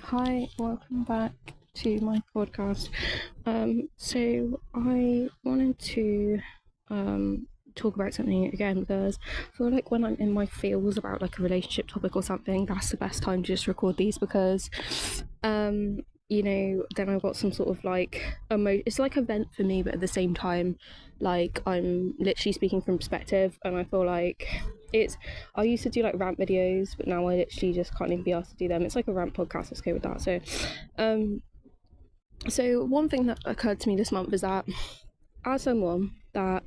Hi, welcome back to my podcast. So I wanted to talk about something again because I feel like when I'm in my feels about like a relationship topic or something, that's the best time to just record these because then I've got some sort of like it's like a vent for me, but at the same time, like I'm literally speaking from perspective, and I feel like I used to do like rant videos, but now I literally just can't even be asked to do them. It's like a rant podcast, let's go with that. So one thing that occurred to me this month is that as someone that,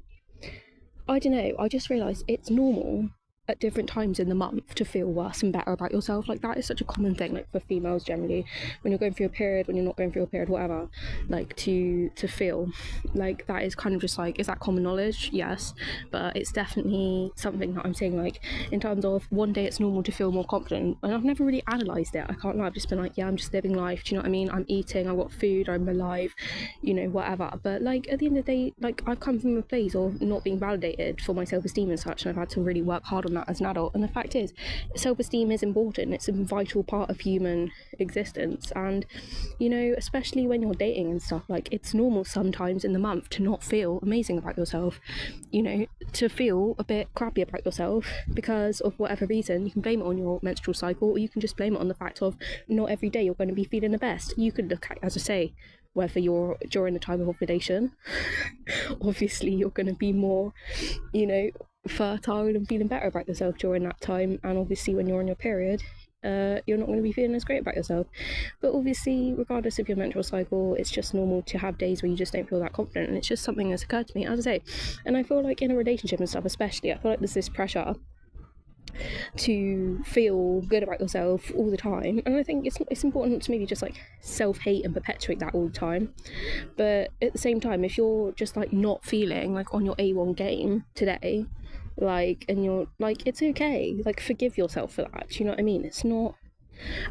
I don't know, I just realised it's normal at different times in the month to feel worse and better about yourself. Like, that is such a common thing, like for females generally, when you're going through a period, when you're not going through a period, whatever, like to feel like that is kind of just like, is that common knowledge? Yes, but it's definitely something that I'm saying, like, in terms of one day it's normal to feel more confident, and I've never really analysed it. I can't lie, I've just been like, yeah, I'm just living life, do you know what I mean? I'm eating, I've got food, I'm alive, whatever. But like at the end of the day, like, I've come from a place of not being validated for my self-esteem and such, and I've had to really work hard on that as an adult. And the fact is, self-esteem is important. It's a vital part of human existence, and especially when you're dating and stuff, like, it's normal sometimes in the month to not feel amazing about yourself, to feel a bit crappy about yourself because of whatever reason. You can blame it on your menstrual cycle, or you can just blame it on the fact of not every day you're going to be feeling the best. You could look at, as I say, whether you're during the time of ovulation, obviously you're going to be more fertile and feeling better about yourself during that time, and obviously when you're on your period, you're not going to be feeling as great about yourself. But obviously, regardless of your menstrual cycle, it's just normal to have days where you just don't feel that confident, and it's just something that's occurred to me, as I say. And I feel like in a relationship and stuff especially, I feel like there's this pressure to feel good about yourself all the time, and I think it's important to maybe just like self-hate and perpetuate that all the time. But at the same time, if you're just like not feeling like on your A1 game today, like, and you're like, it's okay, like, forgive yourself for that, do you know what I mean? It's not.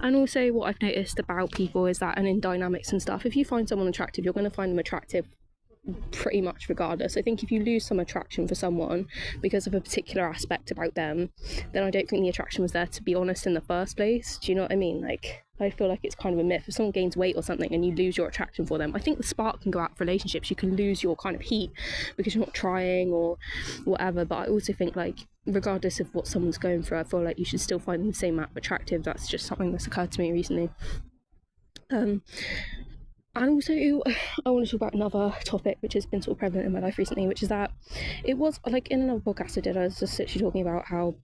And also, what I've noticed about people is that, and in dynamics and stuff, if you find someone attractive, you're going to find them attractive pretty much regardless. I think if you lose some attraction for someone because of a particular aspect about them, then I don't think the attraction was there to be honest in the first place. Do you know what I mean? Like, I feel like it's kind of a myth. If someone gains weight or something and you lose your attraction for them, I think the spark can go out for relationships. You can lose your kind of heat because you're not trying or whatever. But I also think, like, regardless of what someone's going through, I feel like you should still find them the same amount of attractive. That's just something that's occurred to me recently. And also, I want to talk about another topic which has been sort of prevalent in my life recently, which is that it was like in another podcast I did, I was just literally talking about how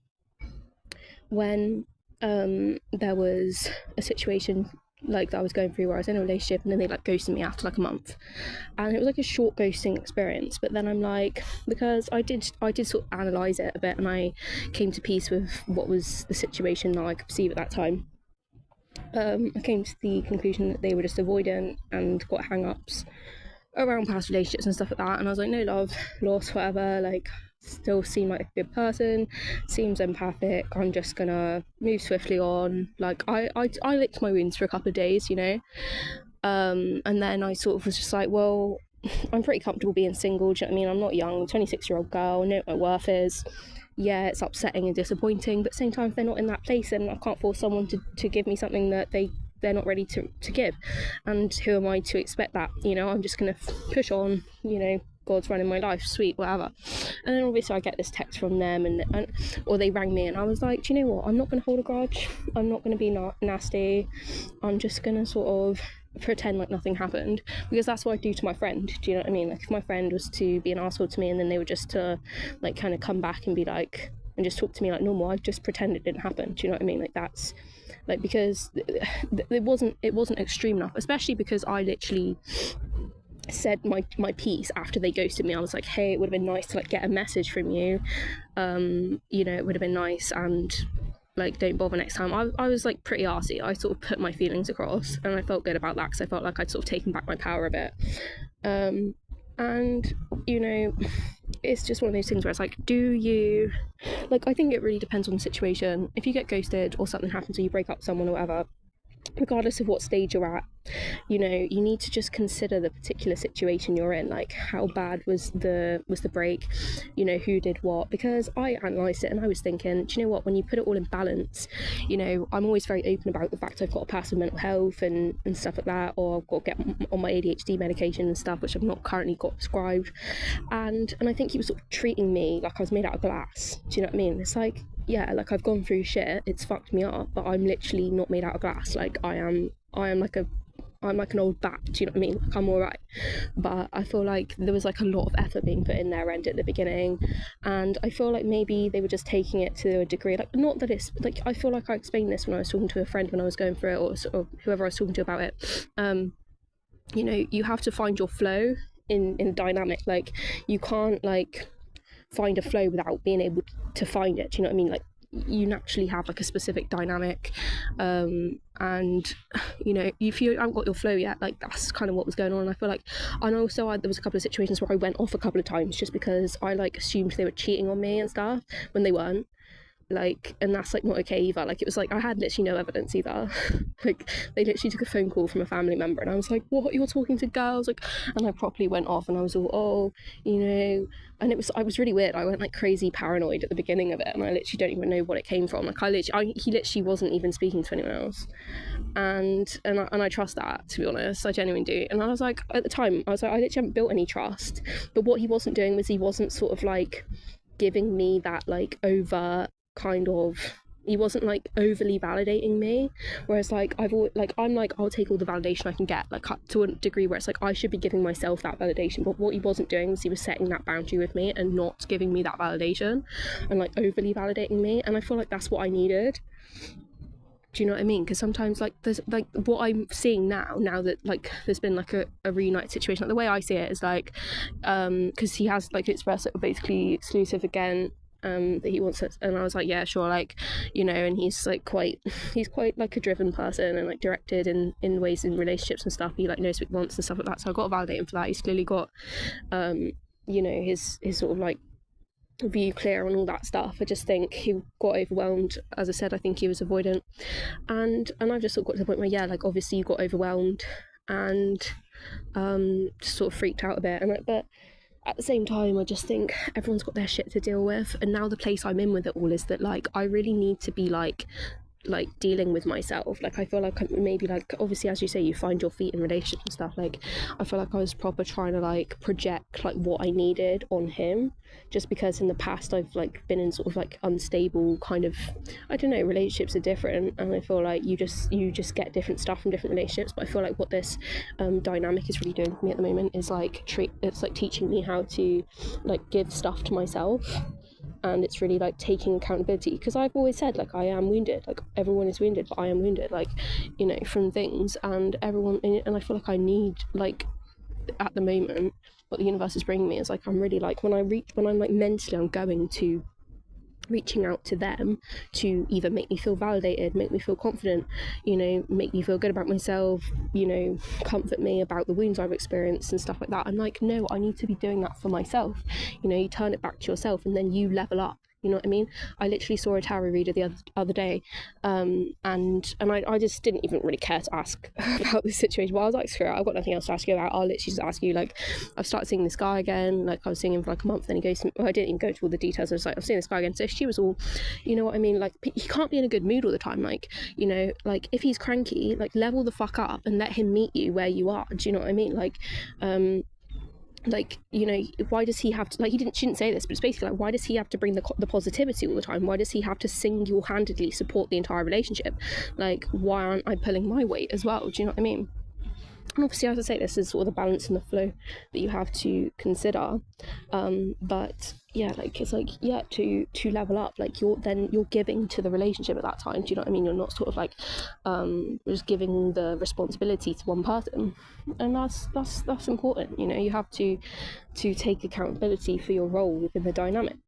when there was a situation like that I was going through where I was in a relationship and then they like ghosted me after like a month, and it was like a short ghosting experience. But then I'm like, because I did sort of analyse it a bit, and I came to peace with what was the situation that I could perceive at that time. I came to the conclusion that they were just avoidant and got hang-ups around past relationships and stuff like that. And I was like, no love lost, whatever, like, still seem like a good person, seems empathic, I'm just gonna move swiftly on. Like, I licked my wounds for a couple of days, and then I sort of was just like, well, I'm pretty comfortable being single, do you know what I mean? I'm not young, 26-year-old girl, I know what my worth is. Yeah, it's upsetting and disappointing, but at the same time, if they're not in that place, then I can't force someone to give me something that they're not ready to give. And who am I to expect that? I'm just gonna push on, God's running my life, sweet, whatever. And then obviously I get this text from them, or they rang me, and I was like, do you know what, I'm not gonna hold a grudge, I'm not gonna be nasty, I'm just gonna sort of pretend like nothing happened, because that's what I do to my friend, do you know what I mean? Like, if my friend was to be an asshole to me and then they were just to like kind of come back and be like, and just talk to me like normal, I'd just pretend it didn't happen, do you know what I mean? Like, that's like, because it wasn't extreme enough, especially because I literally said my piece after they ghosted me. I was like, hey, it would have been nice to like get a message from you, it would have been nice, and like, don't bother next time. I was like pretty arsey. I sort of put my feelings across, and I felt good about that because I felt like I'd sort of taken back my power a bit. And it's just one of those things where it's like, do you, like, I think it really depends on the situation. If you get ghosted or something happens or you break up with someone or whatever, regardless of what stage you're at, you know, you need to just consider the particular situation you're in, like how bad was the break, you know, who did what. Because I analysed it and I was thinking, do you know what, when you put it all in balance, you know, I'm always very open about the fact I've got a past with mental health and stuff like that, or I've got to get on my ADHD medication and stuff, which I've not currently got prescribed, and I think he was sort of treating me like I was made out of glass. Do you know what I mean? It's like, yeah, like I've gone through shit, it's fucked me up, but I'm literally not made out of glass. Like I'm like an old bat, do you know what I mean? Like I'm alright. But I feel like there was like a lot of effort being put in their end at the beginning, and I feel like maybe they were just taking it to a degree, like, not that it's like, I feel like I explained this when I was talking to a friend when I was going through it, or whoever I was talking to about it. You know, you have to find your flow in dynamic. Like you can't like find a flow without being able to find it, do you know what I mean? Like you naturally have like a specific dynamic, and you know, if you haven't got your flow yet, like that's kind of what was going on. And I feel like, and also there was a couple of situations where I went off a couple of times just because I like assumed they were cheating on me and stuff when they weren't. Like, and that's like not okay either. Like it was like I had literally no evidence either. Like they literally took a phone call from a family member and I was like, what, you're talking to girls? Like, and I properly went off and I was all, oh, you know, and I was really weird. I went like crazy paranoid at the beginning of it, and I literally don't even know what it came from. Like he literally wasn't even speaking to anyone else, and I trust that, to be honest. I genuinely do. And I was like, at the time I was like, I literally haven't built any trust. But what he wasn't doing was he wasn't sort of like giving me that like over kind of, he wasn't like overly validating me, whereas like I've always, like I'm like, I'll take all the validation I can get, like to a degree where it's like I should be giving myself that validation. But what he wasn't doing was he was setting that boundary with me and not giving me that validation and like overly validating me, and I feel like that's what I needed. Do you know what I mean? Because sometimes like there's like what I'm seeing now that like there's been like a reunite situation, like the way I see it is like because he has like expressed it basically exclusive again, that he wants it, and I was like, yeah, sure, like, you know, and he's quite like a driven person and like directed in ways in relationships and stuff. He like knows what he wants and stuff like that, so I got to validate him for that. He's clearly got you know, his sort of like view clear on all that stuff. I just think he got overwhelmed. As I said, I think he was avoidant, and I've just sort of got to the point where, yeah, like obviously you got overwhelmed and just sort of freaked out a bit, and like, but at the same time I just think everyone's got their shit to deal with, and now the place I'm in with it all is that like I really need to be like dealing with myself. Like I feel like maybe like obviously, as you say, you find your feet in relationships and stuff. Like I feel like I was proper trying to like project like what I needed on him, just because in the past I've like been in sort of like unstable kind of, I don't know, relationships are different, and I feel like you just get different stuff from different relationships. But I feel like what this dynamic is really doing for me at the moment is like it's like teaching me how to like give stuff to myself, and it's really like taking accountability, because I've always said like I am wounded, like everyone is wounded, but I am wounded, like, you know, from things, and everyone, and I feel like I need, like at the moment what the universe is bringing me is like I'm really like when I'm like mentally I'm going to reaching out to them to either make me feel validated, make me feel confident, you know, make me feel good about myself, you know, comfort me about the wounds I've experienced and stuff like that. I'm like, no, I need to be doing that for myself. You know, you turn it back to yourself and then you level up. You know what I mean? I literally saw a tarot reader the other day, and I just didn't even really care to ask about this situation. Well, I was like, screw it, I've got nothing else to ask you about. I'll literally just ask you, like, I've started seeing this guy again. Like, I was seeing him for like a month, then he goes to, well, I didn't even go to all the details. I was like, I've seen this guy again. So she was all, you know what I mean? Like, he can't be in a good mood all the time. Like, you know, like if he's cranky, like level the fuck up and let him meet you where you are. Do you know what I mean? Like, you know, why does he have to, like, she didn't say this, but it's basically like, why does he have to bring the positivity all the time? Why does he have to single-handedly support the entire relationship? Like, why aren't I pulling my weight as well? Do you know what I mean? And obviously, as I say, this is sort of the balance and the flow that you have to consider, but yeah, like it's like, yeah, to level up, like you're giving to the relationship at that time. Do you know what I mean? You're not sort of like just giving the responsibility to one person, and that's important. You know, you have to take accountability for your role within the dynamic.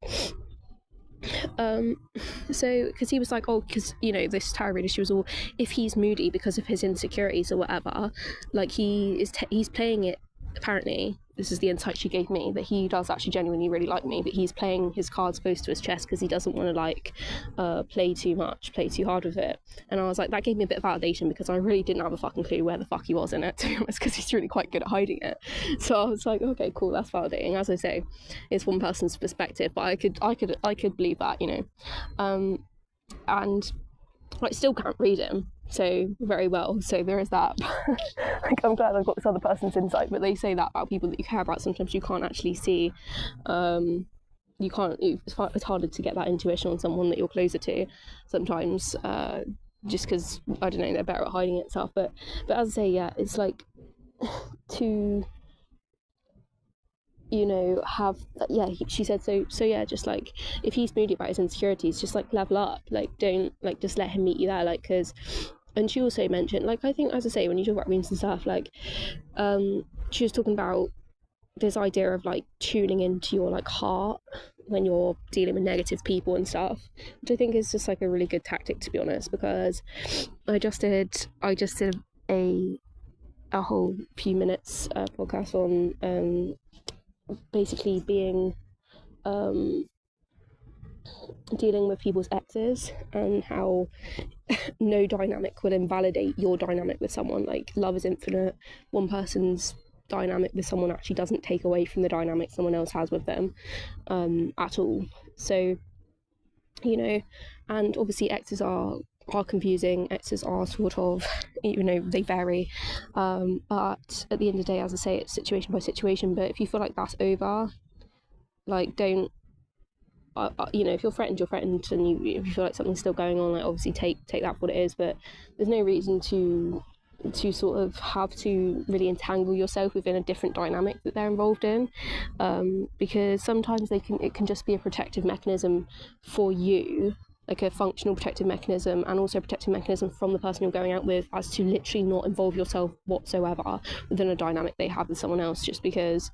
So because he was like, oh, because, you know, this tarot reader, she was all, if he's moody because of his insecurities or whatever, like he's playing it apparently this is the insight she gave me, that he does actually genuinely really like me, but he's playing his cards close to his chest because he doesn't want to like play too much, play too hard with it. And I was like, that gave me a bit of validation, because I really didn't have a fucking clue where the fuck he was in it, to be honest, because he's really quite good at hiding it. So I was like, okay, cool, that's validating. As I say, it's one person's perspective, but I could believe that, you know. And I still can't read him so very well, so there is that. Like, I'm glad I've got this other person's insight, but they say that about people that you care about, sometimes you can't actually see, it's harder to get that intuition on someone that you're closer to sometimes, just because, I don't know, they're better at hiding it stuff. But as I say, yeah, it's like to, you know, have, yeah, she said, so yeah, just like, if he's moody about his insecurities, just like level up, like don't, like, just let him meet you there, like, because, and she also mentioned, like, I think, as I say, when you talk about dreams and stuff, like, she was talking about this idea of like tuning into your like heart when you're dealing with negative people and stuff, which I think is just like a really good tactic, to be honest, because I just did a whole few minutes podcast on basically being dealing with people's exes, and how no dynamic will invalidate your dynamic with someone. Like, love is infinite. One person's dynamic with someone actually doesn't take away from the dynamic someone else has with them at all. So, you know, and obviously exes are confusing, exes are sort of, you know, they vary, but at the end of the day, as I say, it's situation by situation. But if you feel like that's over, like, don't, you know, if you're threatened, and you feel like something's still going on, like, obviously take that for what it is, but there's no reason to sort of have to really entangle yourself within a different dynamic that they're involved in, because sometimes it can just be a protective mechanism for you, like a functional protective mechanism, and also a protective mechanism from the person you're going out with, as to literally not involve yourself whatsoever within a dynamic they have with someone else, just because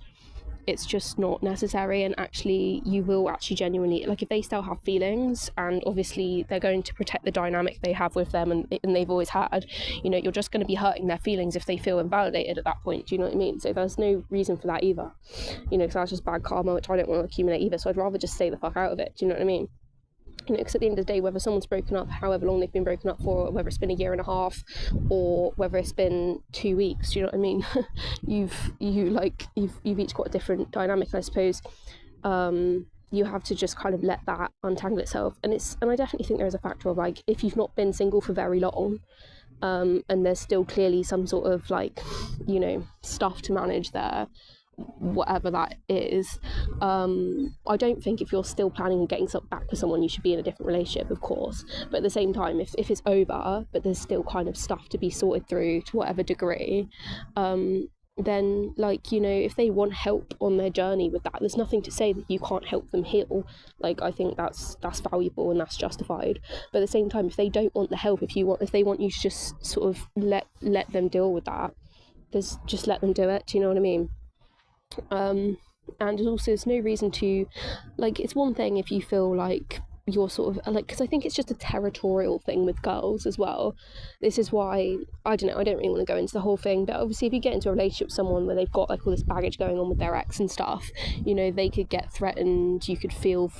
it's just not necessary. And actually, you will actually genuinely, like, if they still have feelings, and obviously they're going to protect the dynamic they have with them, and they've always had, you know, you're just going to be hurting their feelings if they feel invalidated at that point. Do you know what I mean? So there's no reason for that either, you know, because that's just bad karma, which I don't want to accumulate either. So I'd rather just stay the fuck out of it. Do you know what I mean? You know, because at the end of the day, whether someone's broken up, however long they've been broken up for, whether it's been 1.5 years, or whether it's been 2 weeks, do you know what I mean? you've each got a different dynamic, I suppose. You have to just kind of let that untangle itself. And I definitely think there is a factor of, like, if you've not been single for very long, and there's still clearly some sort of, like, you know, stuff to manage there, whatever that is, I don't think, if you're still planning on getting back with someone, you should be in a different relationship, of course. But at the same time, if it's over, but there's still kind of stuff to be sorted through to whatever degree, then, like, you know, if they want help on their journey with that, there's nothing to say that you can't help them heal. Like, I think that's valuable and that's justified. But at the same time, if they don't want the help, if they want you to just sort of let them deal with that, just let them do it. Do you know what I mean? And also, there's no reason to, like, it's one thing if you feel like you're sort of, like, because I think it's just a territorial thing with girls as well. This is why, I don't know, I don't really want to go into the whole thing, but obviously if you get into a relationship with someone where they've got, like, all this baggage going on with their ex and stuff, you know, they could get threatened, you could feel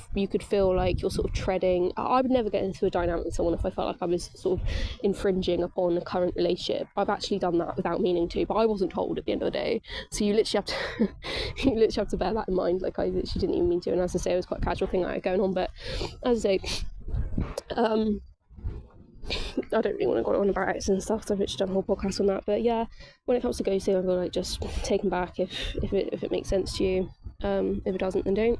like you're sort of treading. I would never get into a dynamic with someone if I felt like I was sort of infringing upon a current relationship. I've actually done that without meaning to, but I wasn't told at the end of the day, so you literally have to bear that in mind. Like, I literally didn't even mean to, and as I say, it was quite a casual thing that I had going on. But as I say, I don't really want to go on about it and stuff, so I've literally done a whole podcast on that. But yeah, when it comes to ghosting, I'm gonna, like, just take them back if it makes sense to you. If it doesn't, then don't.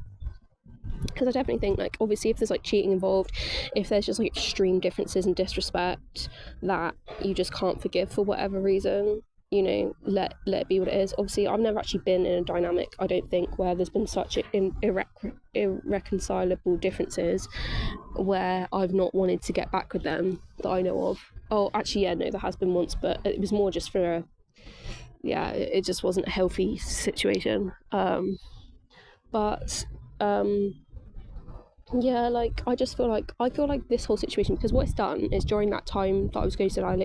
Because I definitely think, like, obviously if there's, like, cheating involved, if there's just, like, extreme differences and disrespect that you just can't forgive for whatever reason, you know, let it be what it is. Obviously, I've never actually been in a dynamic, I don't think, where there's been such irreconcilable differences where I've not wanted to get back with them that I know of. Oh, actually, yeah, no, there has been once, but it was more just for it just wasn't a healthy situation. But yeah, like I feel like this whole situation, because what it's done is during that time that I was ghosted, I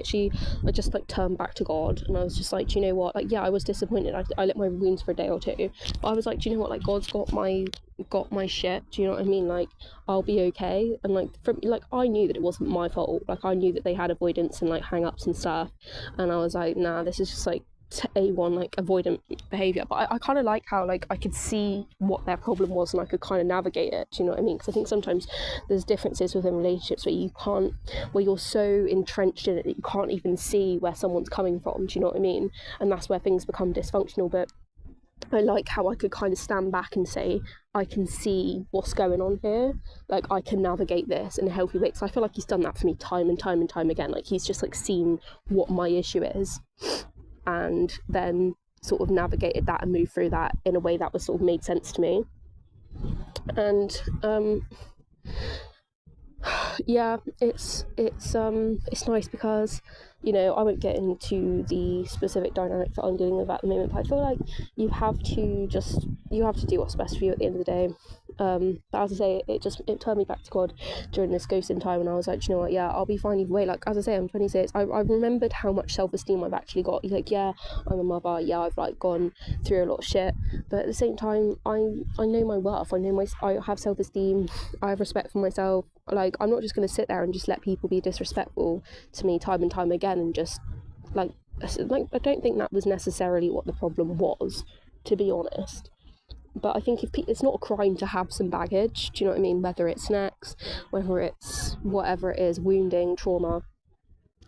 just like turned back to God, and I was just like, do you know what, like, yeah, I was disappointed, I lit my wounds for a day or two, but I was like, do you know what, like, God's got my shit, do you know what I mean, like, I'll be okay. And like, from like, I knew that it wasn't my fault, like, I knew that they had avoidance and like hang-ups and stuff, and I was like, nah, this is just like A1 like avoidant behavior. But I kind of like how like I could see what their problem was and I could kind of navigate it, do you know what I mean? Because I think sometimes there's differences within relationships where you're so entrenched in it that you can't even see where someone's coming from, do you know what I mean? And that's where things become dysfunctional. But I like how I could kind of stand back and say, I can see what's going on here, like I can navigate this in a healthy way. So I feel like he's done that for me time and time and time again. Like, he's just like seen what my issue is and then sort of navigated that and moved through that in a way that was sort of made sense to me. And yeah, it's nice because, you know, I won't get into the specific dynamic that I'm dealing with at the moment, but I feel like you have to do what's best for you at the end of the day. But as I say, it turned me back to God during this ghosting time, and I was like, you know what, yeah, I'll be fine either way. Like, as I say, I'm 26. I remembered how much self-esteem I've actually got. Like, yeah, I'm a mother, yeah, I've like gone through a lot of shit, but at the same time, I know my worth. I have self-esteem, I have respect for myself. Like, I'm not just going to sit there and just let people be disrespectful to me time and time again, and just like I don't think that was necessarily what the problem was, to be honest. But I think it's not a crime to have some baggage, do you know what I mean? Whether it's snacks, whether it's whatever it is, wounding, trauma,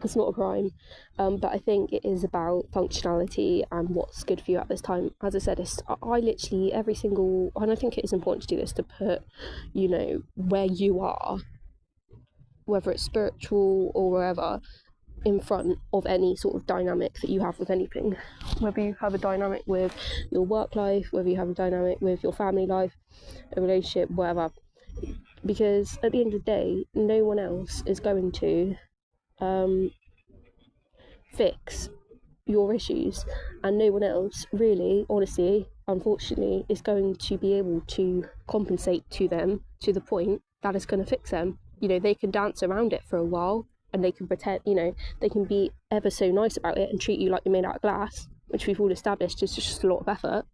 it's not a crime. But I think it is about functionality and what's good for you at this time. As I said, I literally and I think it is important to do this, to put, you know, where you are, whether it's spiritual or wherever, in front of any sort of dynamic that you have with anything. Whether you have a dynamic with your work life, whether you have a dynamic with your family life, a relationship, whatever. Because at the end of the day, no one else is going to fix your issues, and no one else really, honestly, unfortunately, is going to be able to compensate to them to the point that it's going to fix them. You know, they can dance around it for a while, and they can pretend, you know, they can be ever so nice about it and treat you like you're made out of glass, which we've all established is just a lot of effort.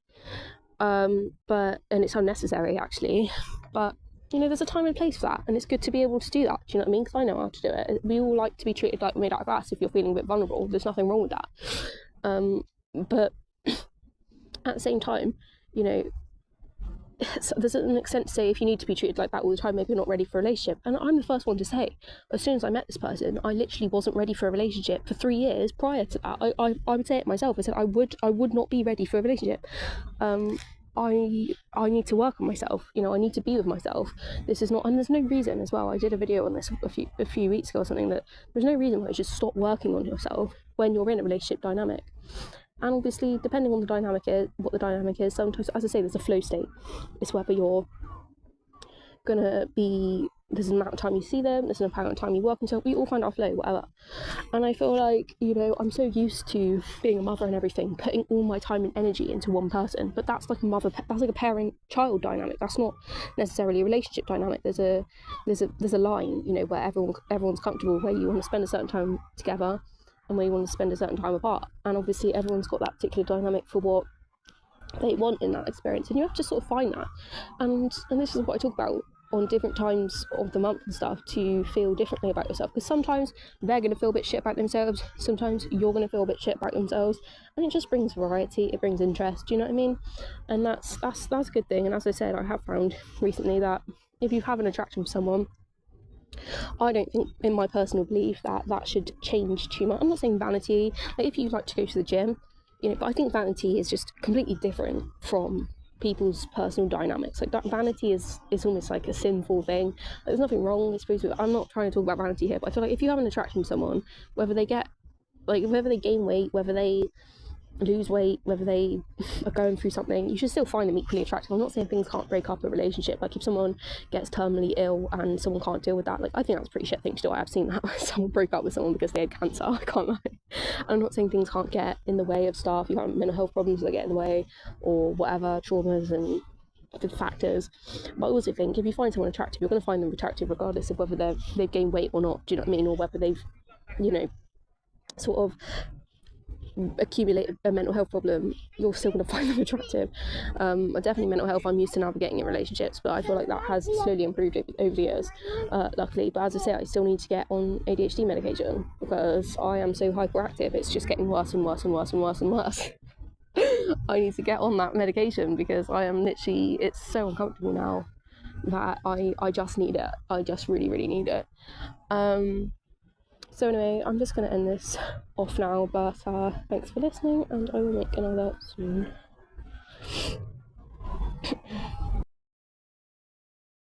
But it's unnecessary actually. But you know, there's a time and place for that, and it's good to be able to do that. Do you know what I mean? Because I know how to do it. We all like to be treated like we're made out of glass. If you're feeling a bit vulnerable, there's nothing wrong with that. But at the same time, you know, so there's an extent to say, if you need to be treated like that all the time, maybe you're not ready for a relationship. And I'm the first one to say, as soon as I met this person, I literally wasn't ready for a relationship for 3 years prior to that. I would say it myself. I said I would not be ready for a relationship. I need to work on myself, you know, I need to be with myself. This is not, and there's no reason as well, I did a video on this a few weeks ago or something, that there's no reason why you should stop working on yourself when you're in a relationship dynamic. And obviously, depending on what the dynamic is, sometimes, as I say, there's a flow state. It's whether you're gonna be, there's an amount of time you see them, there's an amount of time you work until we all find our flow, whatever. And I feel like, you know, I'm so used to being a mother and everything, putting all my time and energy into one person, but that's like a parent-child dynamic. That's not necessarily a relationship dynamic. There's a line, you know, where everyone's comfortable, where you want to spend a certain time together and where you want to spend a certain time apart. And obviously everyone's got that particular dynamic for what they want in that experience, and you have to sort of find that. And this is what I talk about on different times of the month and stuff, to feel differently about yourself, because sometimes they're going to feel a bit shit about themselves, sometimes you're going to feel a bit shit about themselves, and it just brings variety, it brings interest, do you know what I mean? And that's a good thing. And as I said, I have found recently that if you have an attraction for someone, I don't think, in my personal belief, that should change too much. I'm not saying vanity, like if you like to go to the gym, you know, but I think vanity is just completely different from people's personal dynamics. Like, that vanity is almost like a sinful thing. Like, there's nothing wrong with it. I'm not trying to talk about vanity here, but I feel like if you have an attraction to someone, whether they gain weight, whether they lose weight, whether they are going through something, you should still find them equally attractive. I'm not saying things can't break up a relationship. Like, if someone gets terminally ill and someone can't deal with that, like, I think that's a pretty shit thing to do. I have seen that where someone broke up with someone because they had cancer. I can't lie. I'm not saying things can't get in the way of stuff. You have mental health problems that get in the way, or whatever, traumas and the factors. But I also think if you find someone attractive, you're going to find them attractive regardless of whether they've gained weight or not. Do you know what I mean? Or whether they've, sort of accumulate a mental health problem, you're still going to find them attractive. Definitely mental health, I'm used to navigating in relationships, but I feel like that has slowly improved over the years, luckily. But as I say, I still need to get on ADHD medication because I am so hyperactive. It's just getting worse and worse and worse and worse and worse. I need to get on that medication because I am literally, it's so uncomfortable now that I just need it. I just really, really need it. So anyway, I'm just going to end this off now, but thanks for listening, and I will make another soon.